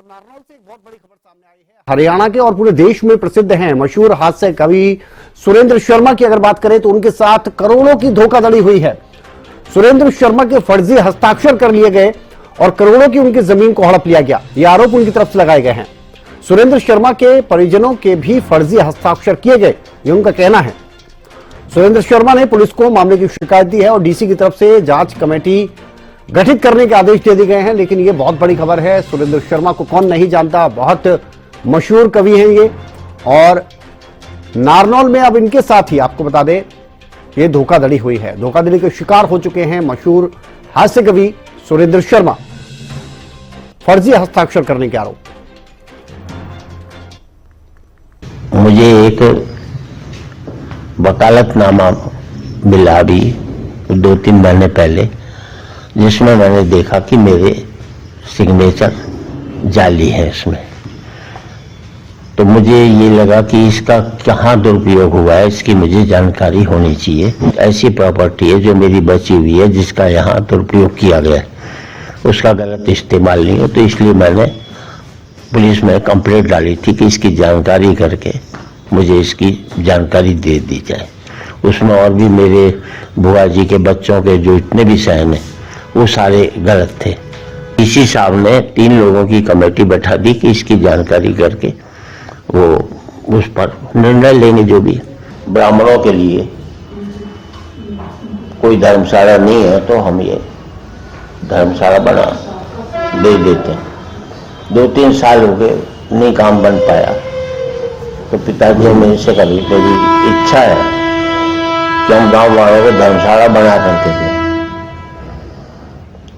नारनौल से एक बहुत बड़ी खबर सामने आई है। हरियाणा के और पूरे देश में प्रसिद्ध हैं मशहूर हास्य कवि सुरेंद्र शर्मा की अगर बात करें तो उनके साथ करोड़ों की धोखाधड़ी हुई है। सुरेंद्र शर्मा के फर्जी हस्ताक्षर कर लिए गए और करोड़ों की उनकी जमीन को हड़प लिया गया। ये आरोप उनकी तरफ से लगाए गए हैं। सुरेंद्र शर्मा के परिजनों के भी फर्जी हस्ताक्षर किए गए, ये उनका कहना है। सुरेंद्र शर्मा ने पुलिस को मामले की शिकायत दी है और डीसी की तरफ से जांच कमेटी गठित करने के आदेश दे दिए गए हैं। लेकिन ये बहुत बड़ी खबर है। सुरेंद्र शर्मा को कौन नहीं जानता, बहुत मशहूर कवि हैं ये। और नारनौल में अब इनके साथ ही आपको बता दें ये धोखाधड़ी हुई है। धोखाधड़ी के शिकार हो चुके हैं मशहूर हास्य कवि सुरेंद्र शर्मा, फर्जी हस्ताक्षर करने के आरोप। मुझे एक वकालतनामा मिला अभी 2-3 महीने पहले, जिसमें मैंने देखा कि मेरे सिग्नेचर जाली है इसमें। तो मुझे ये लगा कि इसका कहाँ दुरुपयोग हुआ है, इसकी मुझे जानकारी होनी चाहिए। ऐसी प्रॉपर्टी है जो मेरी बची हुई है, जिसका यहाँ दुरुपयोग किया गया है, उसका गलत इस्तेमाल नहीं हो। तो इसलिए मैंने पुलिस में कंप्लेंट डाली थी कि इसकी जानकारी करके मुझे इसकी जानकारी दे दी जाए। उसमें और भी मेरे बुआ जी के बच्चों के जो इतने भी सहन है वो सारे गलत थे। इसी साहब ने 3 लोगों की कमेटी बैठा दी कि इसकी जानकारी करके वो उस पर निर्णय लेंगे। जो भी ब्राह्मणों के लिए कोई धर्मशाला नहीं है तो हम ये धर्मशाला बना दे देते हैं। 2-3 साल हो गए नहीं काम बन पाया, तो पिताजी मेरे से कभी मेरी इच्छा है कि हम गांव वालों को धर्मशाला बना करके दें।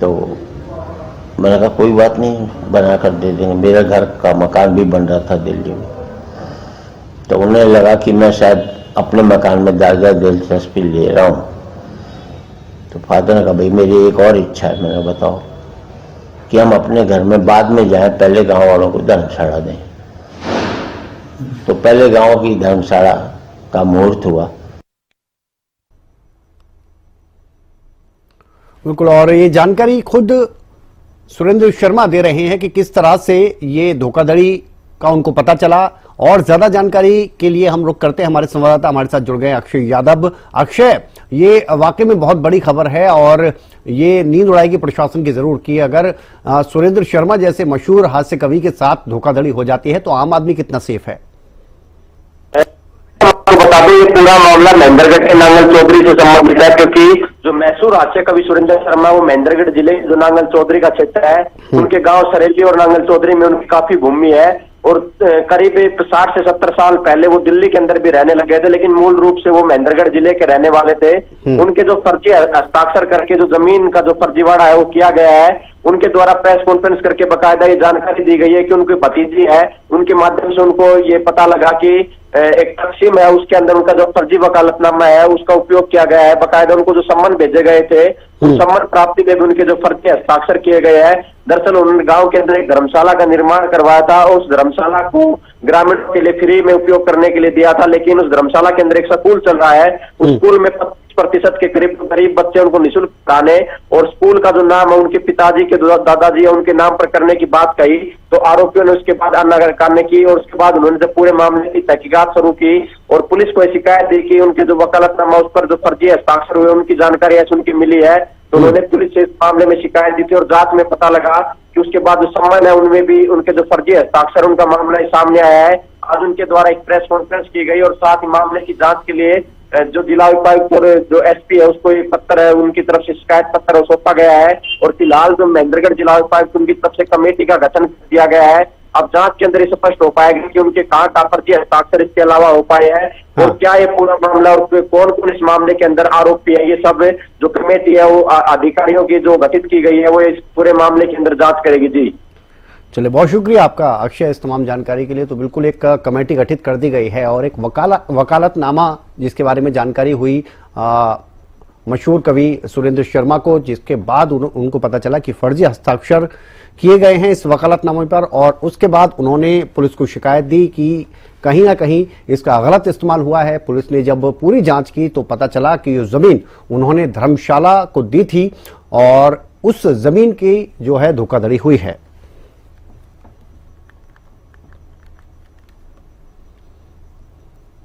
तो मैंने कहा कोई बात नहीं, बना कर दे देंगे। मेरा घर का मकान भी बन रहा था दिल्ली में, तो उन्हें लगा कि मैं शायद अपने मकान में ज़्यादा दिलचस्पी ले रहा हूँ। तो फादर ने कहा भाई मेरी एक और इच्छा है। मैंने बताओ कि हम अपने घर में बाद में जाएं, पहले गांव वालों को धर्मशाला दें। तो पहले गांव की धर्मशाला का मुहूर्त हुआ। बिल्कुल, और ये जानकारी खुद सुरेंद्र शर्मा दे रहे हैं कि किस तरह से ये धोखाधड़ी का उनको पता चला। और ज्यादा जानकारी के लिए हम रुख करते हैं, हमारे संवाददाता हमारे साथ जुड़ गए अक्षय यादव। अक्षय, ये वाकई में बहुत बड़ी खबर है और ये नींद उड़ाएगी प्रशासन की जरूर कि अगर सुरेंद्र शर्मा जैसे मशहूर हास्य कवि के साथ धोखाधड़ी हो जाती है तो आम आदमी कितना सेफ है। बता दें, ये पूरा मामला महेंद्रगढ़ के नांगल चौधरी से संबंधित है, क्योंकि जो मशहूर हास्य कवि सुरेंद्र शर्मा वो महेंद्रगढ़ जिले जो नांगल चौधरी का क्षेत्र है, उनके गांव सरेली और नांगल चौधरी में उनकी काफी भूमि है। और करीब 60 से 70 साल पहले वो दिल्ली के अंदर भी रहने लगे थे, लेकिन मूल रूप से वो महेंद्रगढ़ जिले के रहने वाले थे। उनके जो फर्जी हस्ताक्षर करके जो जमीन का जो फर्जीवाड़ा है वो किया गया है। उनके द्वारा प्रेस कॉन्फ्रेंस करके बकायदा ये जानकारी दी गई है कि उनकी भतीजी है, उनके माध्यम से उनको ये पता लगा कि एक तकसीम है, उसके अंदर उनका जो फर्जी वकालतनामा है उसका उपयोग किया गया है। बकायदा उनको जो सम्मन भेजे गए थे उस सम्मन प्राप्ति में भी उनके जो फर्जी हस्ताक्षर किए गए हैं। दरअसल उन्होंने गांव के अंदर एक धर्मशाला का निर्माण करवाया था, उस धर्मशाला को ग्रामीणों के लिए फ्री में उपयोग करने के लिए दिया था। लेकिन उस धर्मशाला के अंदर एक स्कूल चल रहा है, उस स्कूल में 25% के करीब बच्चे उनको निःशुल्क पढ़ाने और स्कूल का जो नाम है उनके पिताजी के जो दादाजी है उनके नाम पर करने की बात कही। तो आरोपियों ने उसके बाद आनाकानी की और उसके बाद उन्होंने जब पूरे मामले की तहकीकात शुरू की और पुलिस को शिकायत दी कि उनके जो वकालतनामा उस पर जो फर्जी हस्ताक्षर हुए उनकी जानकारी ऐसी उनकी मिली है, तो उन्होंने पुलिस से इस मामले में शिकायत दी थी। और जांच में पता लगा कि उसके बाद जो सम्मन है उनमें भी उनके जो फर्जी हस्ताक्षर उनका मामला सामने आया है। आज उनके द्वारा एक प्रेस कॉन्फ्रेंस की गई और साथ ही मामले की जांच के लिए जो जिला उपायुक्त और जो एसपी है उसको एक पत्र है उनकी तरफ से शिकायत पत्र सौंपा गया है। और फिलहाल जो महेंद्रगढ़ जिला उपायुक्त उनकी तरफ से कमेटी का गठन किया गया है। अब जांच के अंदर स्पष्ट हो पाएगा कि उनके कहाँ का फर्जी हस्ताक्षर इसके अलावा हो पाए हैं और क्या ये पूरा मामला और कौन कौन इस मामले के अंदर आरोपी है। ये सब जो कमेटी है वो अधिकारियों की जो गठित की गई है वो इस पूरे मामले के अंदर जांच करेगी। जी चलिए, बहुत शुक्रिया आपका अक्षय इस तमाम जानकारी के लिए। तो बिल्कुल एक कमेटी गठित कर दी गई है और एक वकालतनामा जिसके बारे में जानकारी हुई मशहूर कवि सुरेंद्र शर्मा को, जिसके बाद उनको पता चला कि फर्जी हस्ताक्षर किए गए हैं इस वकालतनामे पर। और उसके बाद उन्होंने पुलिस को शिकायत दी कि कहीं ना कहीं इसका गलत इस्तेमाल हुआ है। पुलिस ने जब पूरी जांच की तो पता चला कि ये जमीन उन्होंने धर्मशाला को दी थी और उस जमीन की जो है धोखाधड़ी हुई है।